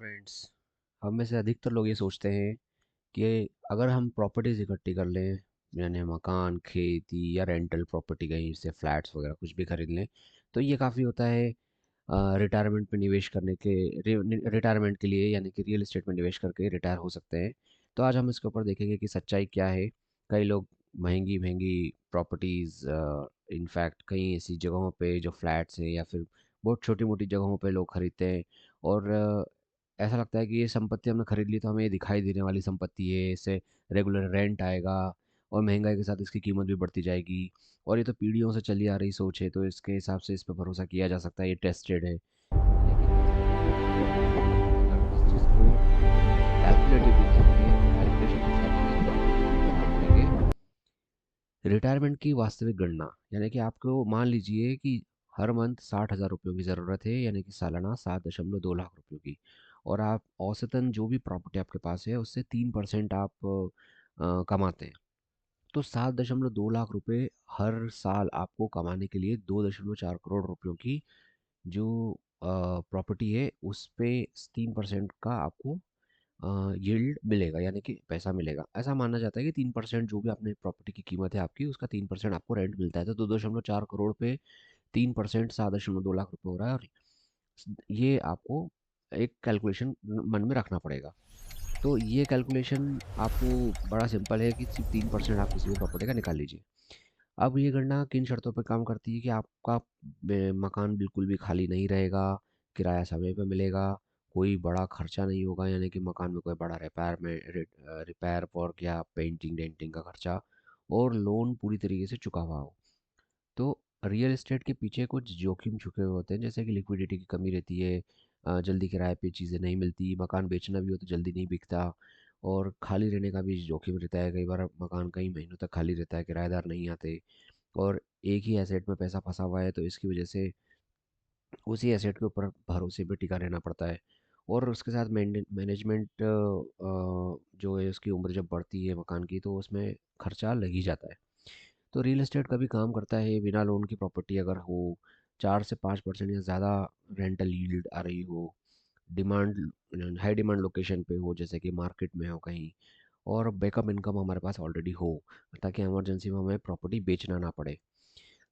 Friends. हम में से अधिकतर लोग ये सोचते हैं कि अगर हम प्रॉपर्टीज़ इकट्ठी कर लें, यानी मकान, खेती या रेंटल प्रॉपर्टी कहीं से फ्लैट्स वगैरह कुछ भी खरीद लें, तो ये काफ़ी होता है रिटायरमेंट में निवेश करने के रिटायरमेंट के लिए, यानी कि रियल एस्टेट में निवेश करके रिटायर हो सकते हैं। तो आज हम इसके ऊपर देखेंगे कि सच्चाई क्या है। कई लोग महंगी महंगी प्रॉपर्टीज़, इनफैक्ट कई ऐसी जगहों पे जो फ्लैट्स हैं या फिर बहुत छोटी मोटी जगहों पे लोग खरीदते हैं। और ऐसा लगता है कि ये संपत्ति हमने खरीद ली तो हमें ये दिखाई देने वाली संपत्ति है, इससे रेगुलर रेंट आएगा और महंगाई के साथ इसकी कीमत भी बढ़ती जाएगी। और ये तो पीढ़ियों से चली आ रही सोच है, तो इसके हिसाब से इस पर भरोसा किया जा सकता है, ये टेस्टेड है। लेकिन अगर इस चीज़ को कैलकुलेटिवली देखेंगे, कैलकुलेशन के साथ देखेंगे, तो हम करेंगे रिटायरमेंट की वास्तविक गणना। यानी कि आपको मान लीजिए कि हर मंथ 60,000 रुपयों की ज़रूरत है, यानी कि सालाना 7.2 लाख रुपयों की। और आप औसतन जो भी प्रॉपर्टी आपके पास है उससे 3% आप कमाते हैं। तो 7.2 लाख रुपए हर साल आपको कमाने के लिए 2.4 करोड़ रुपयों की जो प्रॉपर्टी है उस पे 3% का आपको यील्ड मिलेगा, यानी कि पैसा मिलेगा। ऐसा माना जाता है कि 3% जो भी आपने प्रॉपर्टी की कीमत है आपकी, उसका 3% आपको रेंट मिलता है। तो 2.4 करोड़ पे 3% 7.2 लाख रुपये हो रहा है। और ये आपको एक कैलकुलेशन मन में रखना पड़ेगा। तो ये कैलकुलेशन आपको बड़ा सिंपल है कि सिर्फ 3% आप किसी भी प्रॉपर्टी का निकाल लीजिए। अब ये गणना किन शर्तों पर काम करती है कि आपका मकान बिल्कुल भी खाली नहीं रहेगा, किराया समय पे मिलेगा, कोई बड़ा खर्चा नहीं होगा, यानी कि मकान में कोई बड़ा रिपेयर वर्क या पेंटिंग डेंटिंग का खर्चा, और लोन पूरी तरीके से चुका हुआ हो। तो रियल एस्टेट के पीछे कुछ जोखिम छुपे हुए होते हैं, जैसे कि लिक्विडिटी की कमी रहती है, जल्दी किराए पे चीज़ें नहीं मिलती, मकान बेचना भी हो तो जल्दी नहीं बिकता, और खाली रहने का भी जोखिम रहता है। कई बार मकान कई महीनों तक खाली रहता है, किराएदार नहीं आते, और एक ही एसेट में पैसा फंसा हुआ है, तो इसकी वजह से उसी एसेट के ऊपर भरोसे पे टिका रहना पड़ता है। और उसके साथ मैनेजमेंट जो है उसकी उम्र जब बढ़ती है मकान की, तो उसमें खर्चा लग ही जाता है। तो रियल एस्टेट का भी काम करता है, बिना लोन की प्रॉपर्टी अगर हो, 4 से 5% या ज़्यादा रेंटल यील्ड आ रही हो, डिमांड हाई डिमांड लोकेशन पे हो, जैसे कि मार्केट में हो कहीं, और बैकअप इनकम हमारे पास ऑलरेडी हो, ताकि इमरजेंसी में हमें प्रॉपर्टी बेचना ना पड़े।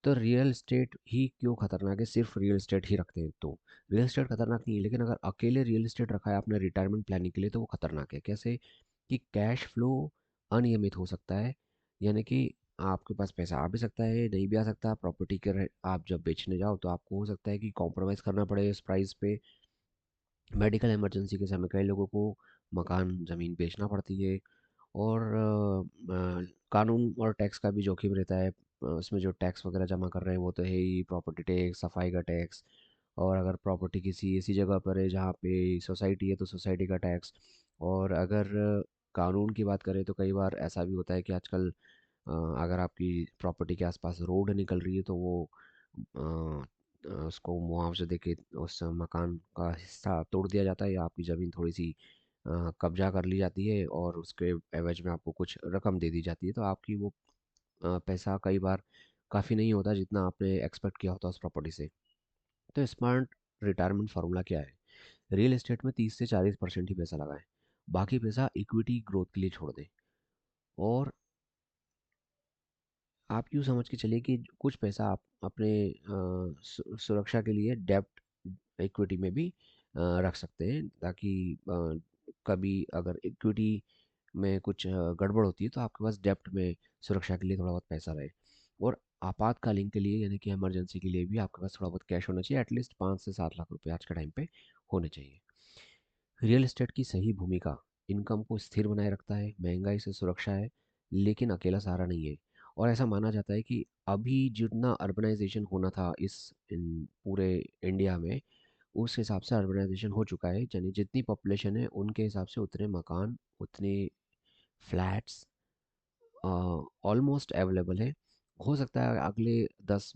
तो रियल एस्टेट ही क्यों खतरनाक है? सिर्फ रियल एस्टेट ही रखते हैं तो रियल एस्टेट खतरनाक नहीं है, लेकिन अगर अकेले रियल एस्टेट रखा है आपने रिटायरमेंट प्लानिंग के लिए तो वो खतरनाक है। कैसे? कि कैश फ्लो अनियमित हो सकता है, यानी कि आपके पास पैसा आ भी सकता है, नहीं भी आ सकता। प्रॉपर्टी के आप जब बेचने जाओ तो आपको हो सकता है कि कॉम्प्रोमाइज़ करना पड़े इस प्राइस पे। मेडिकल इमरजेंसी के समय कई लोगों को मकान ज़मीन बेचना पड़ती है। और कानून और टैक्स का भी जोखिम रहता है। उसमें जो टैक्स वगैरह जमा कर रहे हैं वो तो है ही, प्रॉपर्टी टैक्स, सफाई का टैक्स, और अगर प्रॉपर्टी किसी ऐसी जगह पर है जहाँ पे सोसाइटी है तो सोसाइटी का टैक्स। और अगर कानून की बात करें तो कई बार ऐसा भी होता है कि आजकल अगर आपकी प्रॉपर्टी के आसपास रोड निकल रही है तो वो उसको मुआवजा देके उस मकान का हिस्सा तोड़ दिया जाता है, या आपकी ज़मीन थोड़ी सी कब्जा कर ली जाती है और उसके एवज में आपको कुछ रकम दे दी जाती है। तो आपकी वो पैसा कई बार काफ़ी नहीं होता जितना आपने एक्सपेक्ट किया होता उस प्रॉपर्टी से। तो स्मार्ट रिटायरमेंट फार्मूला क्या है? रियल एस्टेट में 30 से 40% ही पैसा लगाएं, बाकी पैसा इक्विटी ग्रोथ के लिए छोड़ दें। और आप यूँ समझ के चलिए कि कुछ पैसा आप अपने सुरक्षा के लिए डेब्ट इक्विटी में भी रख सकते हैं, ताकि कभी अगर इक्विटी में कुछ गड़बड़ होती है तो आपके पास डेब्ट में सुरक्षा के लिए थोड़ा बहुत पैसा रहे। और आपातकालीन के लिए, यानी कि इमरजेंसी के लिए भी आपके पास थोड़ा बहुत कैश होना चाहिए, एटलीस्ट 5 से 7 लाख रुपए आज के टाइम पे होने चाहिए। रियल एस्टेट की सही भूमिका इनकम को स्थिर बनाए रखता है, महंगाई से सुरक्षा है, लेकिन अकेला सहारा नहीं है। और ऐसा माना जाता है कि अभी जितना अर्बनाइजेशन होना था इस पूरे इंडिया में, उस हिसाब से अर्बनाइजेशन हो चुका है, यानी जितनी पॉपुलेशन है उनके हिसाब से उतने मकान, उतने फ्लैट्स ऑलमोस्ट अवेलेबल है। हो सकता है अगले 10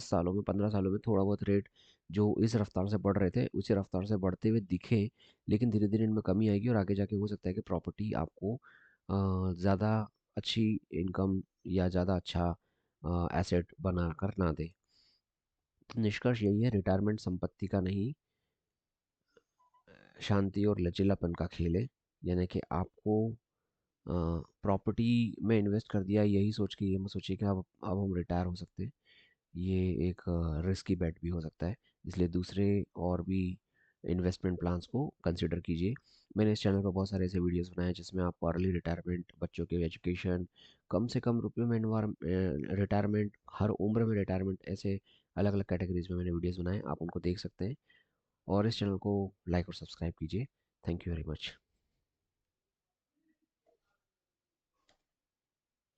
सालों में, 15 सालों में थोड़ा बहुत रेट जो इस रफ्तार से बढ़ रहे थे उसी रफ्तार से बढ़ते हुए दिखें, लेकिन धीरे धीरे इनमें कमी आएगी और आगे जाके हो सकता है कि प्रॉपर्टी आपको ज़्यादा अच्छी इनकम या ज़्यादा अच्छा एसेट बना कर ना दे। तो निष्कर्ष यही है, रिटायरमेंट संपत्ति का नहीं, शांति और लचीलापन का खेल है। यानी कि आपको प्रॉपर्टी में इन्वेस्ट कर दिया यही सोच के, ये मत सोचिए कि अब हम रिटायर हो सकते हैं। ये एक रिस्की बेट भी हो सकता है। इसलिए दूसरे और भी इन्वेस्टमेंट प्लान्स को कंसिडर कीजिए। मैंने इस चैनल पर बहुत सारे ऐसे वीडियोस बनाए हैं जिसमें आपको अर्ली रिटायरमेंट, बच्चों के एजुकेशन, कम से कम रुपयों में रिटायरमेंट, हर उम्र में रिटायरमेंट, ऐसे अलग अलग कैटेगरीज में मैंने वीडियोस बनाए, आप उनको देख सकते हैं। और इस चैनल को लाइक और सब्सक्राइब कीजिए। Thank you very much.